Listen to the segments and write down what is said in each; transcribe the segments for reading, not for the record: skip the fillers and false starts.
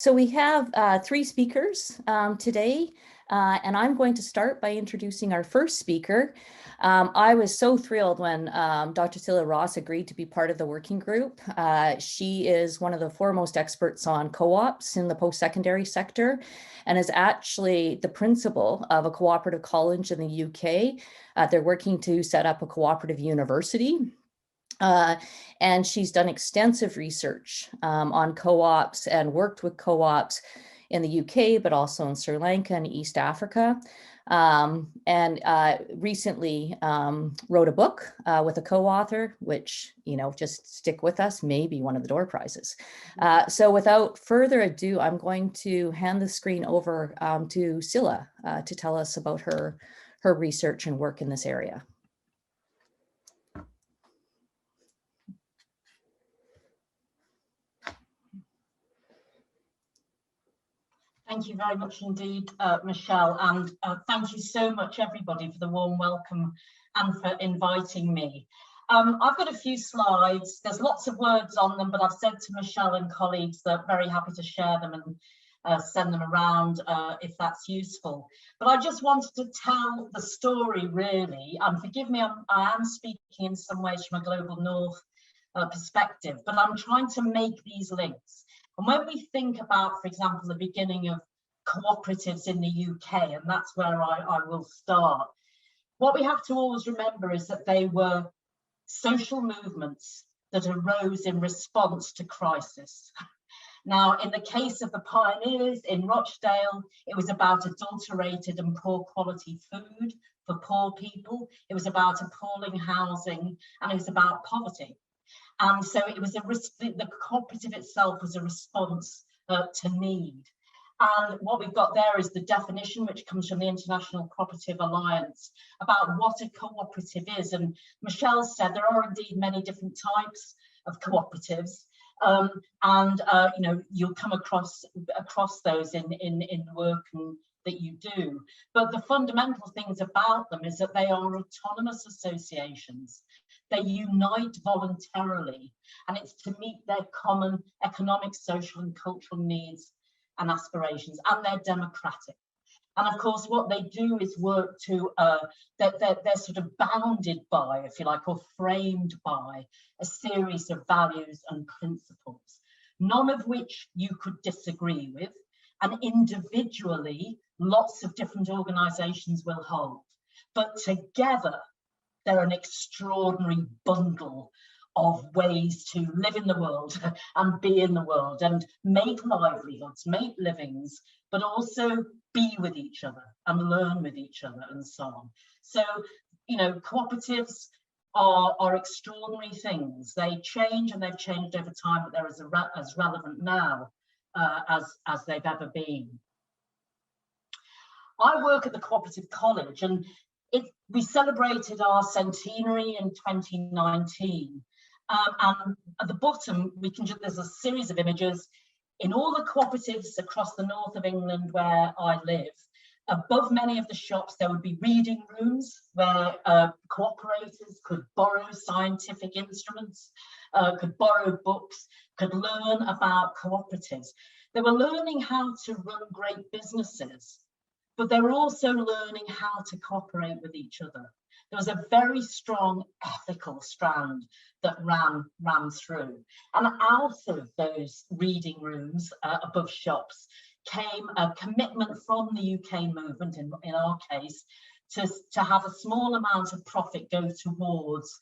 So we have three speakers today, and I'm going to start by introducing our first speaker. I was so thrilled when Dr. Cilla Ross agreed to be part of the working group. She is one of the foremost experts on co-ops in the post-secondary sector and is actually the principal of a cooperative college in the UK. They're working to set up a cooperative university. And she's done extensive research on co-ops and worked with co-ops in the UK, but also in Sri Lanka and East Africa. And recently wrote a book with a co-author, which, just stick with us, maybe one of the door prizes. So without further ado, I'm going to hand the screen over to Cilla to tell us about her research and work in this area. Thank you very much indeed, Michelle, and thank you so much, everybody, for the warm welcome and for inviting me. I've got a few slides. There's lots of words on them, but I've said to Michelle and colleagues that I'm very happy to share them and send them around if that's useful. But I just wanted to tell the story, really. Forgive me, I am speaking in some ways from a global north perspective, but I'm trying to make these links. And when we think about, for example, the beginning of cooperatives in the UK, and that's where I will start, what we have to always remember is that they were social movements that arose in response to crisis. Now, in the case of the pioneers in Rochdale, it was about adulterated and poor quality food for poor people. It was about appalling housing, and it was about poverty. And so it was the cooperative itself was a response to need. And what we've got there is the definition, which comes from the International Cooperative Alliance, about what a cooperative is. And Michelle said there are indeed many different types of cooperatives. You'll come across those in work that you do. But the fundamental things about them is that they are autonomous associations. They unite voluntarily, and it's to meet their common economic, social, and cultural needs and aspirations, and they're democratic. And of course, what they do is work to, they're sort of bounded by, if you like, or framed by a series of values and principles, none of which you could disagree with, and individually, lots of different organizations will hold. But together, they're an extraordinary bundle of ways to live in the world and be in the world and make livelihoods, make livings, but also be with each other and learn with each other and so on. So, cooperatives are extraordinary things. They change, and they've changed over time, but they're as relevant now as they've ever been. I work at the Cooperative College, and we celebrated our centenary in 2019. And at the bottom, there's a series of images in all the cooperatives across the north of England where I live. Above many of the shops, there would be reading rooms where cooperators could borrow scientific instruments, could borrow books, could learn about cooperatives. They were learning how to run great businesses, but they were also learning how to cooperate with each other. There was a very strong ethical strand that ran through. And out of those reading rooms above shops came a commitment from the UK movement, in our case, to have a small amount of profit go towards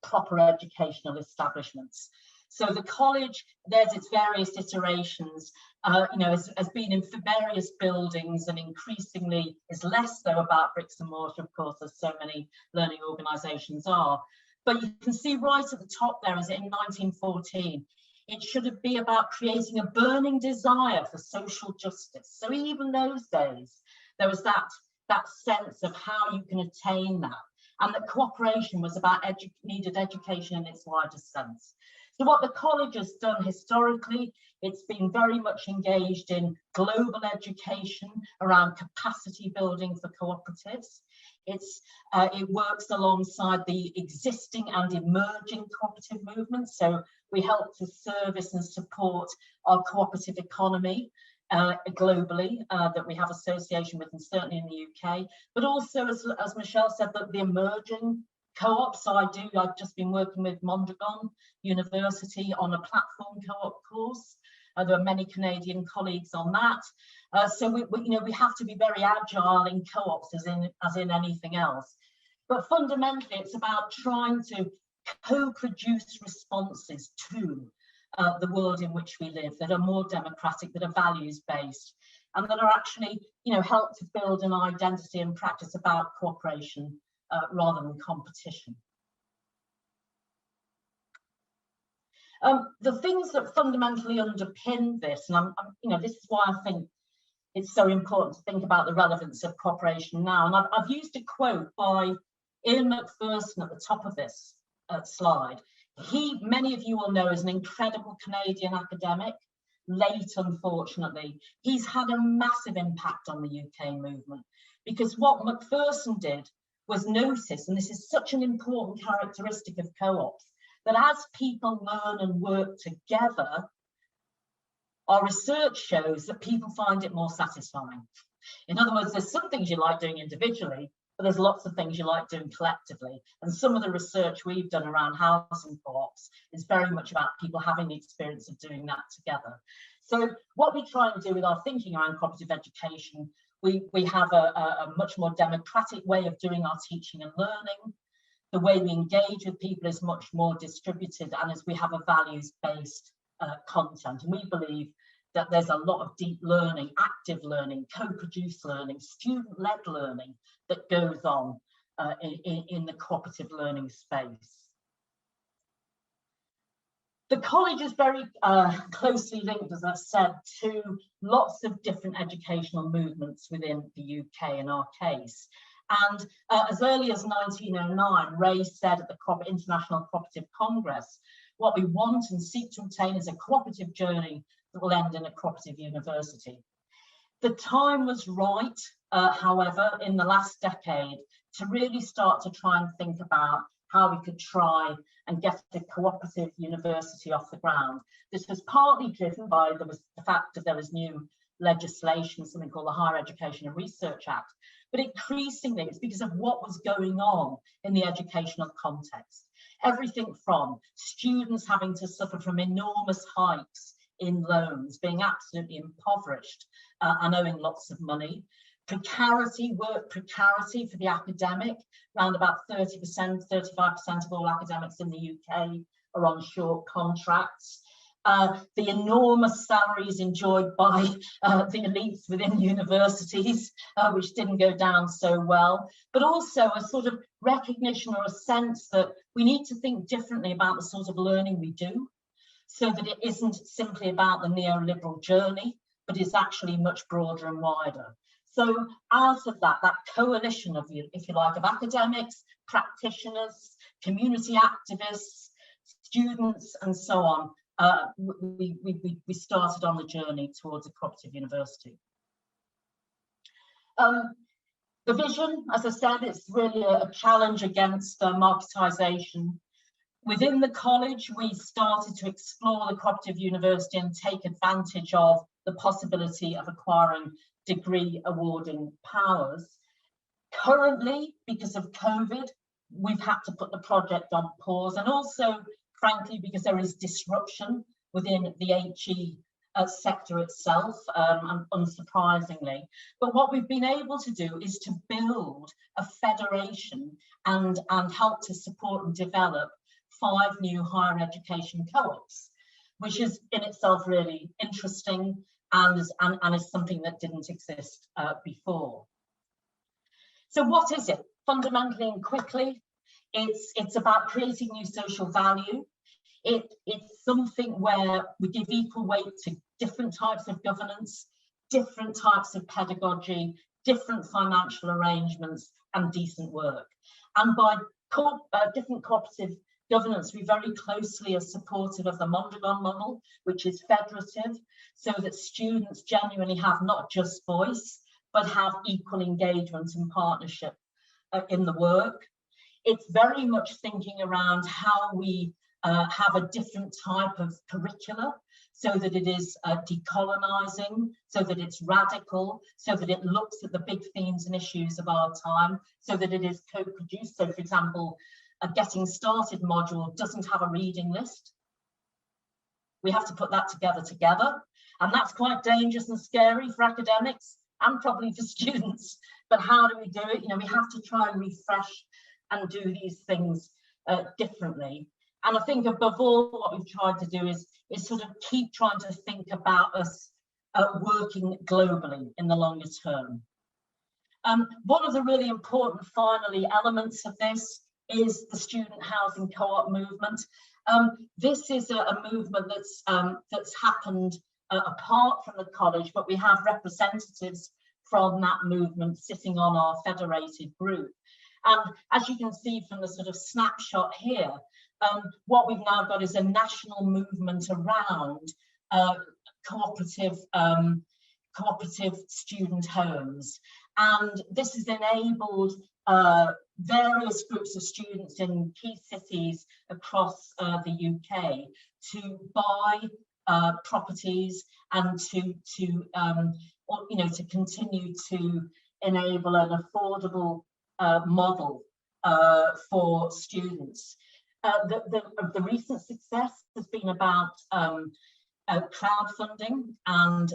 proper educational establishments. So the college, there's its various iterations, has been in various buildings, and increasingly is less so about bricks and mortar, of course, as so many learning organisations are. But you can see right at the top there is in 1914, it should be about creating a burning desire for social justice. So even those days, there was that sense of how you can attain that, and that cooperation was about needed education in its widest sense. So what the college has done historically, it's been very much engaged in global education around capacity building for cooperatives. It works alongside the existing and emerging cooperative movements. So we help to service and support our cooperative economy globally, that we have association with, and certainly in the UK, but also, as Michelle said, that the emerging co-ops. I've just been working with Mondragon University on a platform co-op course. There are many Canadian colleagues on that. So we have to be very agile in co-ops as in anything else. But fundamentally, it's about trying to co-produce responses to the world in which we live that are more democratic, that are values-based, and that are actually, help to build an identity and practice about cooperation rather than competition. The things that fundamentally underpin this, and this is why I think it's so important to think about the relevance of cooperation now. And I've used a quote by Ian Macpherson at the top of this slide. Many of you will know, is an incredible Canadian academic, late unfortunately. He's had a massive impact on the UK movement, because what Macpherson did was notice, and this is such an important characteristic of co-ops, that as people learn and work together, our research shows that people find it more satisfying. In other words, there's some things you like doing individually, but there's lots of things you like doing collectively. And some of the research we've done around housing co-ops is very much about people having the experience of doing that together. So what we try and do with our thinking around cooperative education, we have a much more democratic way of doing our teaching and learning. The way we engage with people is much more distributed, and as we have a values-based content. And we believe that there's a lot of deep learning, active learning, co-produced learning, student-led learning that goes on in the cooperative learning space. The college is very closely linked, as I've said, to lots of different educational movements within the UK in our case. And as early as 1909, Ray said at the International Cooperative Congress, what we want and seek to obtain is a cooperative journey that will end in a cooperative university. The time was right, however, in the last decade to really start to try and think about how we could try and get a cooperative university off the ground. This was partly driven by the fact that there was new legislation, something called the Higher Education and Research Act, but increasingly it's because of what was going on in the educational context. Everything from students having to suffer from enormous hikes in loans, being absolutely impoverished and owing lots of money, work precarity for the academic. Around about 30%, 35% of all academics in the UK are on short contracts. The enormous salaries enjoyed by the elites within universities, which didn't go down so well, but also a sort of recognition or a sense that we need to think differently about the sort of learning we do, so that it isn't simply about the neoliberal journey, but is actually much broader and wider. So out of that coalition of, if you like, of academics, practitioners, community activists, students, and so on, we started on the journey towards a cooperative university. The vision, as I said, it's really a challenge against marketisation. Within the college, we started to explore the cooperative university and take advantage of the possibility of acquiring degree awarding powers. Currently, because of COVID, we've had to put the project on pause, and also, frankly, because there is disruption within the HE sector itself, unsurprisingly. But what we've been able to do is to build a federation and help to support and develop 5 new higher education co-ops, which is in itself really interesting and is something that didn't exist before. So what is it? Fundamentally and quickly, it's about creating new social value. It's something where we give equal weight to different types of governance, different types of pedagogy, different financial arrangements, and decent work. And by different cooperative governance, we very closely are supportive of the Mondragon model, which is federative, so that students genuinely have not just voice, but have equal engagement and partnership in the work. It's very much thinking around how we have a different type of curricula, so that it is decolonizing, so that it's radical, so that it looks at the big themes and issues of our time, so that it is co-produced. So, for example, a Getting Started module doesn't have a reading list. We have to put that together. And that's quite dangerous and scary for academics and probably for students. But how do we do it? You know, we have to try and refresh and do these things differently. And I think above all, what we've tried to do is sort of keep trying to think about us working globally in the longer term. One of the really important, finally, elements of this is the student housing co-op movement. This is a movement that's happened apart from the college, but we have representatives from that movement sitting on our federated group. And as you can see from the sort of snapshot here, what we've now got is a national movement around cooperative student homes. And this has enabled various groups of students in key cities across the UK to buy properties and to continue to enable an affordable model for students. The recent success has been about crowdfunding and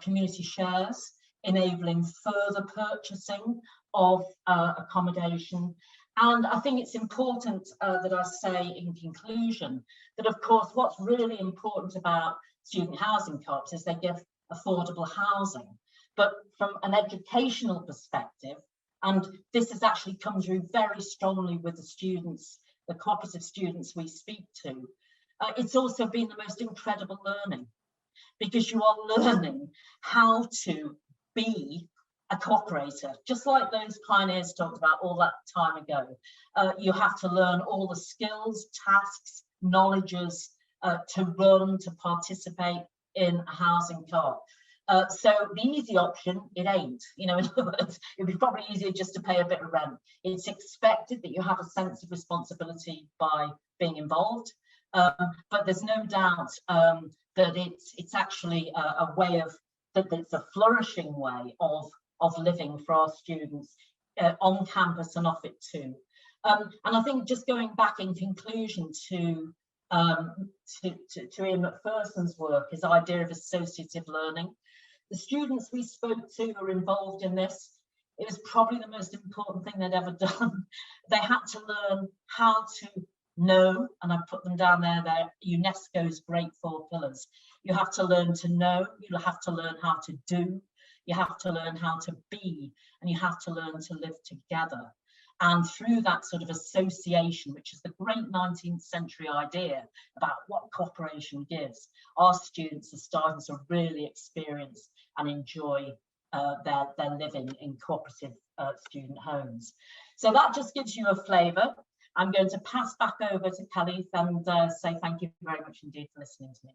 community shares, enabling further purchasing of accommodation. And I think it's important that I say in conclusion that, of course, what's really important about student housing co-ops is they give affordable housing. But from an educational perspective, and this has actually come through very strongly with the students, the cooperative students we speak to, it's also been the most incredible learning, because you are learning how to be a cooperator, just like those pioneers talked about all that time ago. You have to learn all the skills, tasks, knowledges to run, to participate in a housing co-op. So the easy option, it ain't. You know, in other words, it'd be probably easier just to pay a bit of rent. It's expected that you have a sense of responsibility by being involved, but there's no doubt that it's actually a way of, that it's a flourishing way of living for our students on campus and off it too. And I think just going back in conclusion to Ian McPherson's work, his idea of associative learning, the students we spoke to who were involved in this, it was probably the most important thing they'd ever done. They had to learn how to know, and I put them down there, they're UNESCO's Great Four Pillars. You have to learn to know, you have to learn how to do, you have to learn how to be, and you have to learn to live together. And through that sort of association, which is the great 19th century idea about what cooperation gives, our students are starting to really experience and enjoy their living in cooperative student homes. So that just gives you a flavour. I'm going to pass back over to Kelly and say thank you very much indeed for listening to me.